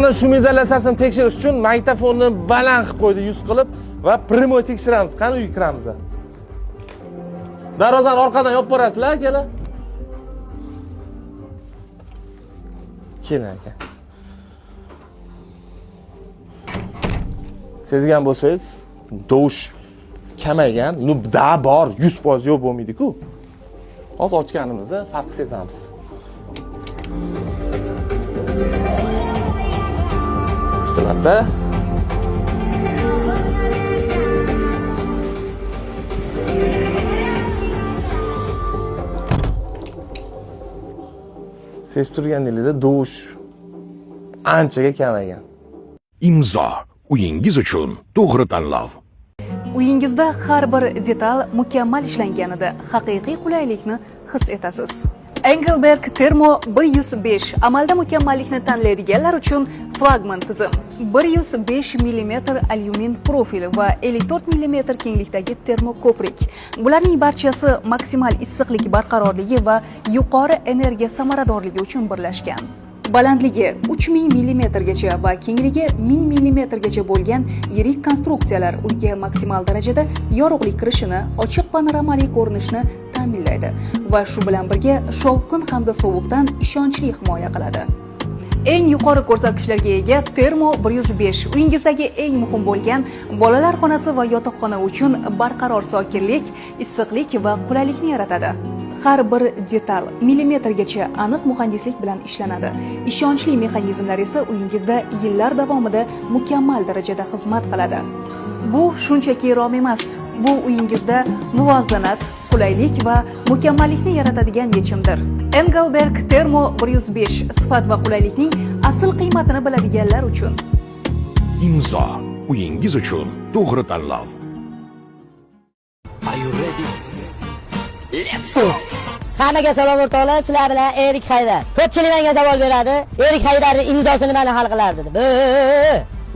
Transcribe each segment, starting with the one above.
darvozani shumizalasiyasini tekshirish uchun magnitofonni baland qilib qo'ydi 100 qilib va primoy tekshiramiz. Qani uyga kiramiz. Darvozani orqadan yopib borasizlar, akalar. Keling aka. Sezgan bo'lsangiz, dovush kamaygan, da bor, 100% yo'q bo'lmaydi-ku. Hozir ochganimizda farqni sezamiz. İşte sezib turganingizdek dovush anchaga kamaygan. Imzo uyingiz uchun to'g'ri tanlov. Uyingizda har bir detal mukammal ishlanganida haqiqiy qulaylikni his etasiz. Engelberg Thermo 105 amalda mukammallikni tanlaydiganlar uchun flagman tizim. 105 mm alyumin profil va 54 mm kenglikdagi termoko'prik. Bularning barchasi maksimal issiqlik barqarorligi va yuqori energiya samaradorligi uchun birlashgan. Balandligi 3000 mm gacha va kengligi 1000 mm gacha bo'lgan yirik konstruksiyalar uyga maksimal darajada yorug'lik kirishini, ochiq panoramali ko'rinishni ta'minlaydi va shu bilan birga shovqin hamda sovuqdan ishonchli himoya qiladi. Eng yuqori ko'rsatkichlarga ega Thermo 105 uyingizdagi eng muhim bo'lgan bolalar xonasi va yotoqxona uchun barqaror sokinlik, issiqlik va qulaylikni yaratadi. Har bir detal millimetrgacha aniq muhandislik bilan ishlanadi. Ishonchli mexanizmlar esa uyingizda yillar davomida mukammal darajada xizmat qiladi. Bu shunchaki rom emas, bu uyingizda muvozanat, qulaylik va mukammallikni yaratadigan yechimdir. Engelberg Thermo 105 sifat va qulaylikning asl qiymatini biladiganlar uchun. Imzo uyingiz uchun to'g'ri tanlov. Are you ready? Let's go. Hammaga salom o'rtoqlar, sizlar bilan Erik Haydar. Ko'pchilik menga savol beradi, Erik Haydarning imzosini mana hal qilardi deb.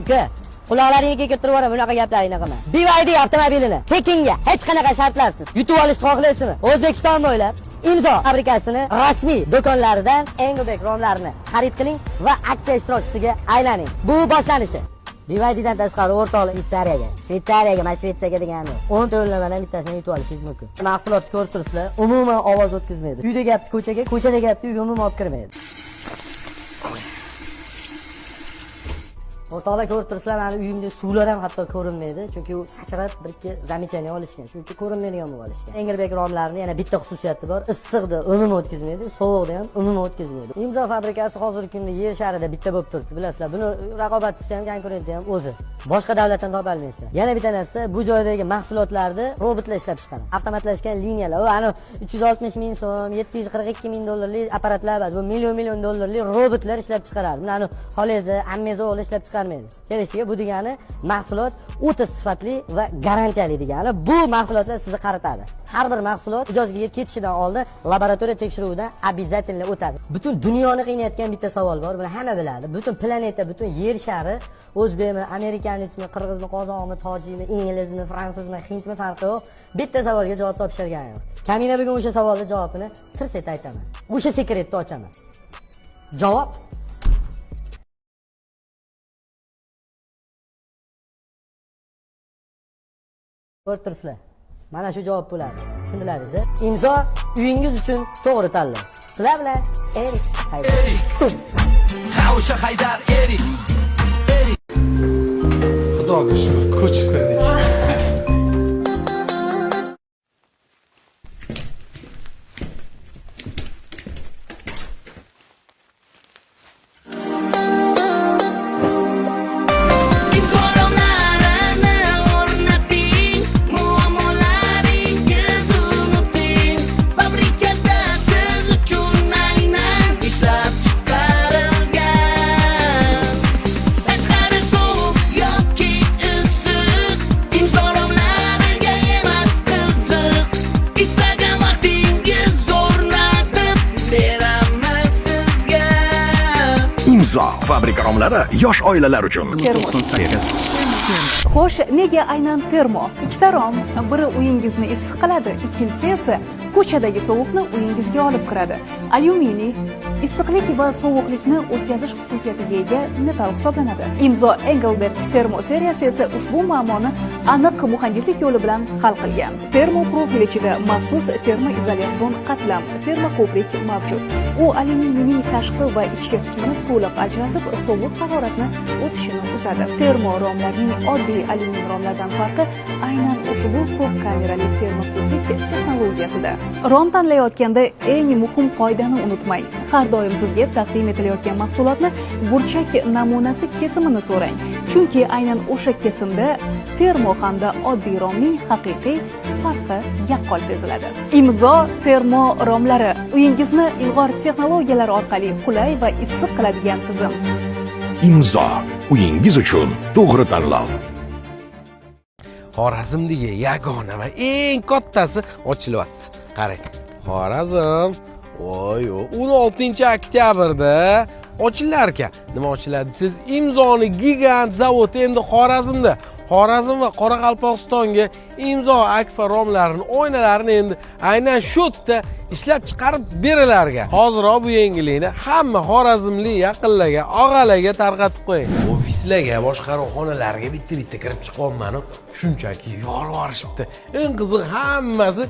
Uka, quloqlaringga kelib turib bunaqa gaplarni qilma. BYD avtomobilini tekinga hech qanaqa shartlarsiz yutib olishni xohlaysizmi? O'zbekiston bo'ylab imzo fabrikasini rasmiy do'konlaridan Engelberg romlarini xarid qiling va aksiya ishtirokchisiga aylaning. Bu boshlanishi. BYDdan tashqari o'rtoqlar Shvetsariyaga, mana Shvetsiyaga degani 10 ta yo'llanmadan bittasini yutib olishingiz mumkin. Mahsulotni ko'rib turibsizlar, umuman ovoz o'tkazmaydi. Uyda gapni ko'chaga, ko'chada gapni uyga umuman olib kirmaydi. O'rtoqlar ko'rib turibsizlar, meni uyimda suvlar ham hatto ko'rinmaydi, chunki u sachrab bir ikki zamechaniya olishgan. Shuning uchun ko'rinmaydigan bo'lib olishgan. Engelberg romlarining yana bitta xususiyati bor, issiqni umuman o'tkazmaydi, sovuqni ham umuman o'tkazmaydi. Imzo fabrikasi hozirgi kunda yer sharida bitta bo'lib turibdi, bilasizlar. Buni raqobatchisi ham, konkurenti ham o'zi. Boshqa davlatdan topa olmaysizlar. Yana bitta narsa, bu joydagi mahsulotlarni robotlar ishlab chiqaradi. Avtomatlashgan liniyalar. U ana 360 ming so'm, 742 ming dollarlik apparatlar bor. Bu million dollarlik robotlar ishlab chiqaradi. Buni Holeza, Amazon ishlab chiqaradi. Kelishiga bu degani mahsulot o'ta sifatli va garantiyali degani. Bu mahsulotlar sizni qaritadi. Har bir mahsulot ijozga ketishidan oldin laboratoriya tekshiruvidan обязательно o'tadi. Butun dunyoni qiynayotgan bitta savol bor. Buni hamma biladi. Butun planeta, butun yer shari o'zbekmi, amerikanizmi, qirg'izmi, qozog'mi, tojikmi, inglizmi, fransuzmi, hindmi farqi yo'q. Bitta savolga javob topshirgan yo'q. Kamina bugun o'sha savolning javobini tirseta aytaman. O'sha sekretni ochaman. Javob o'rtirsizlar. Mana shu javob bo'ladi. Tushundilaringiz? Imzo uyingiz uchun to'g'ri tanlov. Sizlar bilan Erik Haydar. Xavsha Haydar Erik. Xudoga shukr, ko'chib kirdik. Imzo fabrika romlari yosh oilalar uchun. Xo'sh, nega aynan termo? Ikkita rom, biri uyingizni issiq qiladi, ikkinchisi esa ko'chadagi sovuqni uyingizga olib kiradi. Alyuminiy, issiqlik va sovuqlikni o'tkazish xususiyatiga ega metall hisoblanadi. Imzo Engelberg termo seriyasi esa ushbu muammoni aniq muhandislik yo'li bilan hal qilgan. Termo profil ichida maxsus termoizolятsion qatlam, termoko'prik mavjud. U alyuminiyning tashqi va ichki qismini to'liq ajratib, sovuq haroratni o'tishini uzadi. Termo romlarning oddiy alyumin romlardan farqi aynan ushbu ko'p kamerali termoko'prik texnologiyasida. Rom tanlayotganda eng muhim qoidani unutmang. Har doim sizga taqdim etilayotgan mahsulotni burchak namunasi kesimini so'rang. Chunki aynan o'sha kesimda termo hamda oddiy romning haqiqiy farqi yaqqol seziladi. Imzo termo romlari uyingizni ilg'or texnologiyalar orqali qulay va issiq qiladigan tizim. Imzo uyingiz uchun to'g'ri tanlov. Xorazmdagi yagona va eng kattasi ochilyapti. Qarang, Xorazm 16-oktyabrda ochilar ekan. Nima ochiladi? Siz Imzoni gigant zavodi endi Xorazmda. Xorazm va Qoraqalpog'istonga Imzo akfa romlarini, oynalarini endi aynan shu yerda ishlab chiqarib berilar ekan. Hozir bu yangilikni hamma xorazmli yaqinlarga, og'alarga tarqatib qo'ying. Ofislarga, boshqaruv xonalariga bitta-bitta kirib chiqyapman. Shunchaki yorvorishibdi. Eng qiziq hammasi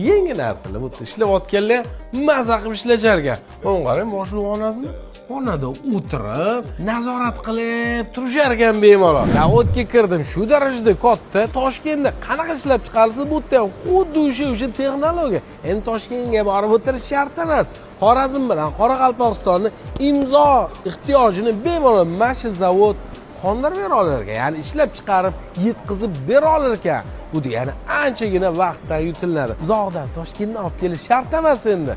yangi narsalar. Bu ishlayotganlar maza qilib ishlashar ekan. Mana qarang, boshliq onasini xonada o'tirib, nazorat qilib turishar ekan bemalol. Zavodga kirdim, shu darajada katta. Toshkentda qanaqa ishlab chiqarilsa, bu yerda xuddi o'sha texnologiya. Endi Toshkentga borib o'tirish shart emas. Xorazm bilan Qoraqalpog'istonni imzo ehtiyojini bemalol mana shu zavod qondirib bera olar ekan. Ya'ni ishlab chiqarib, yetkazib bera olar ekan. Bu degani anchagina vaqtdan yutiladi. Uzoqdan Toshkentdan olib kelish shart emas endi.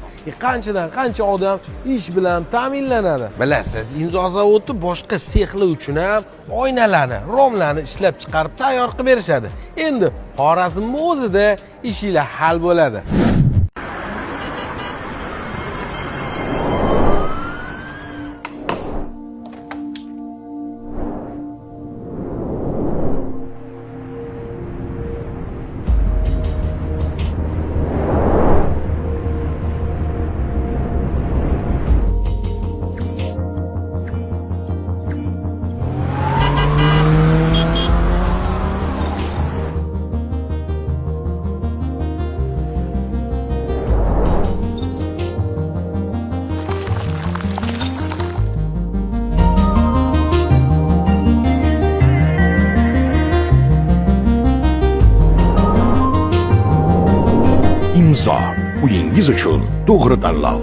Qanchadan qancha odam ish bilan ta'minlanadi. Bilasiz, imzo zavodi boshqa sexlar uchun ham oynalarni, romlarni ishlab chiqarib tayyor qilib berishadi. Endi Xorazmning o'zida ishinglar hal bo'ladi. Imzo uyingiz uchun to'g'ri tanlov.